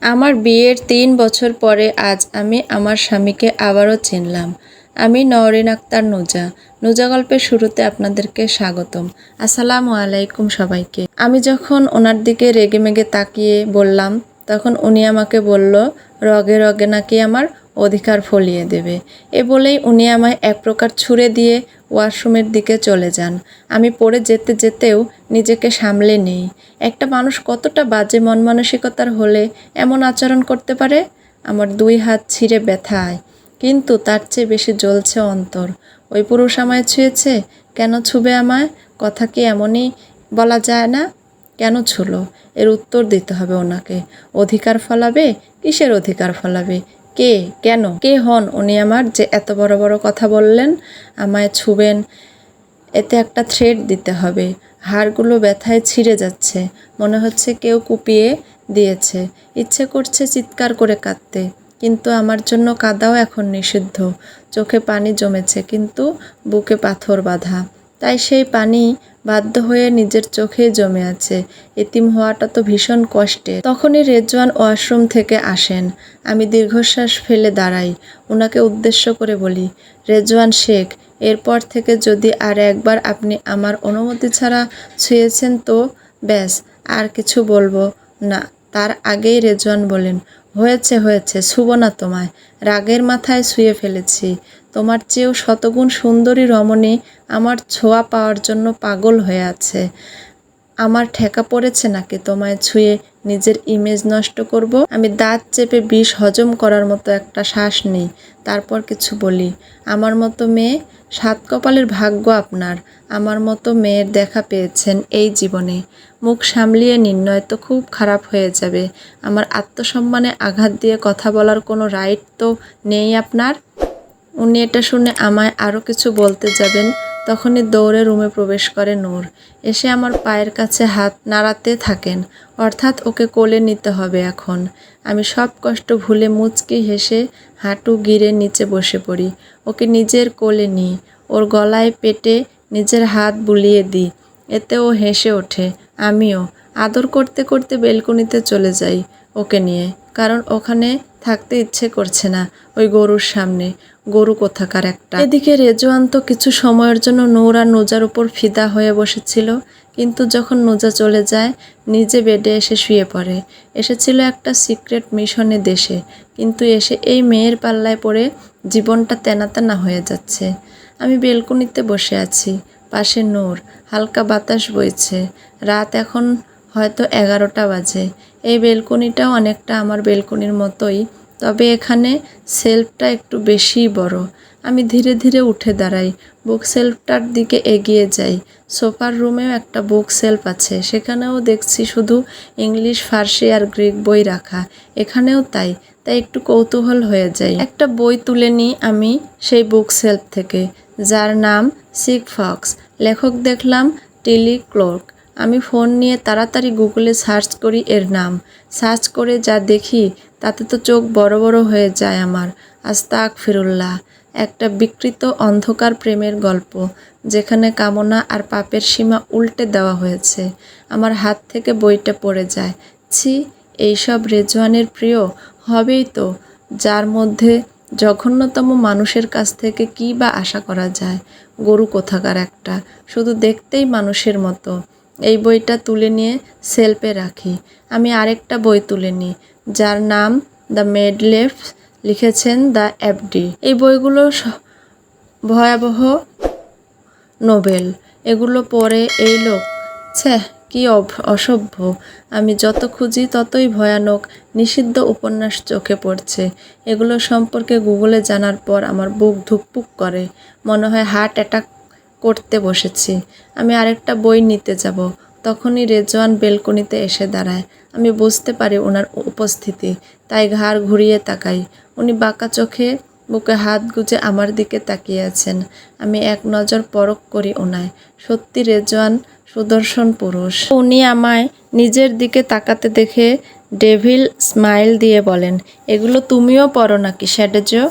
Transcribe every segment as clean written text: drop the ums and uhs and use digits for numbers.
আমার বিয়ের ৩ বছর পরে আজ আমি আমার স্বামীকে আবারও চিনলাম। আমি নওরিন আক্তার নুজা। নুজা গল্পের শুরুতে আপনাদেরকে স্বাগতম। আসসালামু আলাইকুম সবাইকে। আমি যখন ওনার দিকে রেগেমেগে তাকিয়ে বললাম, তখন উনি আমাকে বলল, রগে রগে নাকি আমার অধিকার ফলিয়ে দেবে। এ বলেই উনি আমায় এক প্রকার ছুঁড়ে দিয়ে ওয়াশরুমের দিকে চলে যান। আমি পড়ে যেতে যেতেও নিজেকে সামলে নেই। একটা মানুষ কতটা বাজে মন মানসিকতার হলে এমন আচরণ করতে পারে? আমার 2 হাত ছিঁড়ে ব্যথায়, কিন্তু তার চেয়ে বেশি জ্বলছে অন্তর। ওই পুরুষ আমায় ছুঁয়েছে, কেন ছুবে আমায়? কথা কি এমনই বলা যায় না? কেন ছুলো? এর উত্তর দিতে হবে ওনাকে। অধিকার ফলাবে? কিসের অধিকার ফলাবে? কে? কেন? কে হন উনি আমার, যে এত বড় বড় কথা বললেন? আমায় ছুবেন, এতে একটা থ্রেড দিতে হবে। হাড়গুলো ব্যথায় ছিঁড়ে যাচ্ছে, মনে হচ্ছে কেউ কুপিয়ে দিয়েছে। ইচ্ছে করছে চিৎকার করে কাঁদতে, কিন্তু আমার জন্য কাঁদাও এখন নিষিদ্ধ। চোখে পানি জমেছে, কিন্তু বুকে পাথর বাঁধা, তাই সেই পানি বাধ্য হয়ে নিজের চোখেই জমে আছে। এতিম হওয়াটা তো ভীষণ কষ্টের। তখনই রেজওয়ান ওয়াশরুম থেকে আসেন। আমি দীর্ঘশ্বাস ফেলে দাঁড়াই, ওনাকে উদ্দেশ্য করে বলি, রেজওয়ান শেখ, এরপর থেকে যদি আর একবার আপনি আমার অনুমতি ছাড়া ছুঁয়েছেন তো ব্যাস, আর কিছু বলবো না। তার আগেই রেজওয়ান বলেন, হয়েছে হয়েছে, ছুব না তোমায়। রাগের মাথায় ছুঁয়ে ফেলেছি। তোমার চেয়েও শতগুণ সুন্দরী রমণী আমার ছোঁয়া পাওয়ার জন্য পাগল হয়ে আছে। আমার ঠেকা পড়েছে নাকি তোমায় ছুঁয়ে নিজের ইমেজ নষ্ট করব? আমি দাঁত চেপে বিষ হজম করার মতো একটা শ্বাস নিই, তারপর কিছু বলি। আমার মতো মেয়ে, 7 কপালের ভাগ্য আপনার। আমার মতো মেয়ের দেখা পেয়েছেন এই জীবনে। মুখ সামলিয়ে নিন, নয়তো খুব খারাপ হয়ে যাবে। আমার আত্মসম্মানে আঘাত দিয়ে কথা বলার কোনো রাইট তো নেই আপনার। উনি এটা শুনে আমায় আরও কিছু বলতে যাবেন, তখনই দৌড়ে রুমে প্রবেশ করে নূর। এসে আমার পায়ের কাছে হাত নাড়াতে থাকেন, অর্থাৎ ওকে কোলে নিতে হবে এখন। আমি সব কষ্ট ভুলে মুচকি হেসে হাঁটু গিরে নিচে বসে পড়ি। ওকে নিজের কোলে নিই, ওর গলায় পেটে নিজের হাত বুলিয়ে দিই। এতে ও হেসে ওঠে, আমিও। আদর করতে করতে বেলকনিতে চলে যাই ওকে নিয়ে, কারণ ওখানে থাকতে ইচ্ছে করছে না ওই গরুর সামনে। গরু কোথাকার একটা। এদিকে রেজওয়ান তো কিছু সময়ের জন্য নূর আর নুজার উপর ফিদা হয়ে বসেছিল, কিন্তু যখন নুজা চলে যায় নিজে বেডে এসে শুয়ে পড়ে। এসেছিল একটা সিক্রেট মিশনে দেশে, কিন্তু এসে এই মেয়ের পাল্লায় পড়ে জীবনটা তেনা হয়ে যাচ্ছে। আমি বেলকনিতে বসে আছি, পাশে নূর। হালকা বাতাস বইছে। রাত এখন হয়তো 11টা বাজে। এই বেলকনিটাও অনেকটা আমার বেলকনির মতোই, তবে এখানে সেলফটা একটু বেশিই বড়। আমি ধীরে ধীরে উঠে দাঁড়াই, বুক সেলফটার দিকে এগিয়ে যাই। সোফার রুমেও একটা বুক সেলফ আছে, সেখানেও দেখছি শুধু ইংলিশ, ফার্সি আর গ্রিক বই রাখা। এখানেও তাই একটু কৌতূহল হয়ে যায়। একটা বই তুলে নিই আমি সেই বুক সেলফ থেকে, যার নাম সিক ফক্স। লেখক দেখলাম টিলি ক্লোর্ক। আমি ফোন নিয়ে তাড়াতাড়ি গুগলে সার্চ করি এর নাম। সার্চ করে যা দেখি তাতে তো চোখ বড় বড় হয়ে যায় আমার। আস্তাগফিরুল্লাহ। একটা বিকৃত অন্ধকার প্রেমের গল্প, যেখানে কামনা আর পাপের সীমা উল্টে দেওয়া হয়েছে। আমার হাত থেকে বইটা পড়ে যায়। ছি, এইসব রেজওয়ানের প্রিয় হবেই তো, যার মধ্যে জঘন্যতম মানুষের কাছ থেকে কী বা আশা করা যায়? গরু কোথাকার একটা, শুধু দেখতেই মানুষের মতো। এই বইটা তুলে নিয়ে সেলফে রাখি। আমি আরেকটা বই তুলে নিই, যার নাম দ্য মেডলেফ, লিখেছেন দ্য এফডি। এই বইগুলো ভয়াবহ নোবেল। এগুলো পড়ে এই লোক, ছ্যাঃ, কি অসভ্য। আমি যত খুঁজি ততই ভয়ানক নিষিদ্ধ উপন্যাস চোখে পড়ছে। এগুলো সম্পর্কে গুগলে জানার পর আমার বুক ধুকপুক করে, মনে হয় হার্ট অ্যাটাক করতে বসেছি। আমি আরেকটা বই নিতে যাব, তখনই রেজওয়ান বেলকনিতে এসে দাঁড়ায়। আমি বুঝতে পারি ওনার উপস্থিতি, তাই ঘাড় ঘুরিয়ে তাকাই। উনি বাঁকা চোখে বুকে হাত গুজে আমার দিকে তাকিয়ে আছেন। আমি এক নজর পরখ করি ওনায়। সত্যি রেজওয়ান সুদর্শন পুরুষ। উনি আমায় নিজের দিকে তাকাতে দেখে ডেভিল স্মাইল দিয়ে বলেন, এগুলো তুমিও পড়ো নাকি শ্যাডোজো?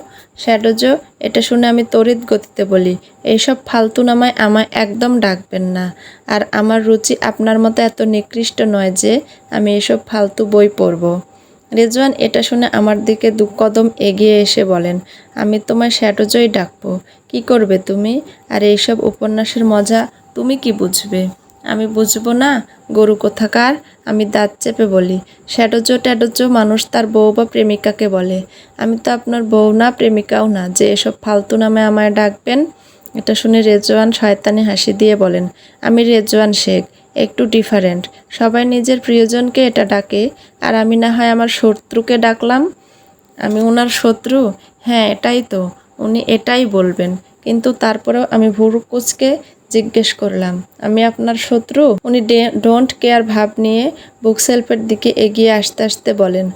শ্যাডোজো, এটা শুনে আমি তড়িৎ গতিতে বলি, এইসব ফালতু নামায় আমায় একদম ডাকবেন না। আর আমার রুচি আপনার মতো এত নিকৃষ্ট নয় যে আমি এসব ফালতু বই পড়ব। রেজওয়ান এটা শুনে আমার দিকে 2 কদম এগিয়ে এসে বলেন, আমি তোমায় শ্যাটোজই ডাকবো। কি করবে তুমি? আর এইসব উপন্যাসের মজা তুমি কি বুঝবে? আমি বুঝবো না? গরু কোথাকার! আমি দাঁত চেপে বলি, শ্যাটোজো ট্যাটোজো মানুষ তার বউ বা প্রেমিকাকে বলে। আমি তো আপনার বউ না, প্রেমিকাও না যে এসব ফালতু নামে আমায় ডাকবেন। এটা শুনে রেজওয়ান শয়তানি হাসি দিয়ে বলেন, আমি রেজওয়ান শেখ, একটু ডিফারেন্ট। সবাই নিজের প্রিয়জনকে এটা ডাকে, আর আমি না হয় আমার শত্রুকে ডাকলাম। আমি ওনার শত্রু? হ্যাঁ, এটাই তো। উনি এটাই বলবেন, কিন্তু তারপরেও আমি ভুরু কুঁচকে জিজ্ঞেস করলাম, আমি আপনার শত্রু? উনি ডোন্ট কেয়ার ভাব নিয়ে বুকশেলফের দিকে এগিয়ে আসতে আসতে বলেন,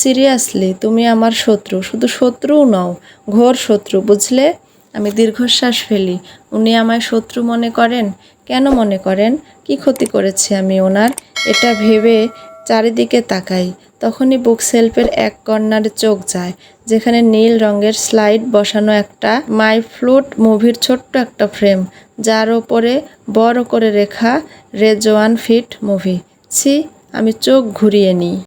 সিরিয়াসলি তুমি আমার শত্রু, শুধু শত্রুও নও, ঘোর শত্রু, বুঝলে? আমি দীর্ঘশ্বাস ফেলি। উনি আমায় শত্রু মনে করেন? কেন মনে করেন? কি ক্ষতি করেছি আমি ওনার? এটা ভেবে চারিদিকে তাকাই। তখনই বুকশেলফের এক কর্নারে চোখ যায়, যেখানে নীল রঙের স্লাইড বসানো একটা মাই ফ্লুট মুভির ছোট্ট একটা ফ্রেম, যার ওপরে বড় করে লেখা রেজওয়ান ফিট মুভি। ছি! আমি চোখ ঘুরিয়ে নিই।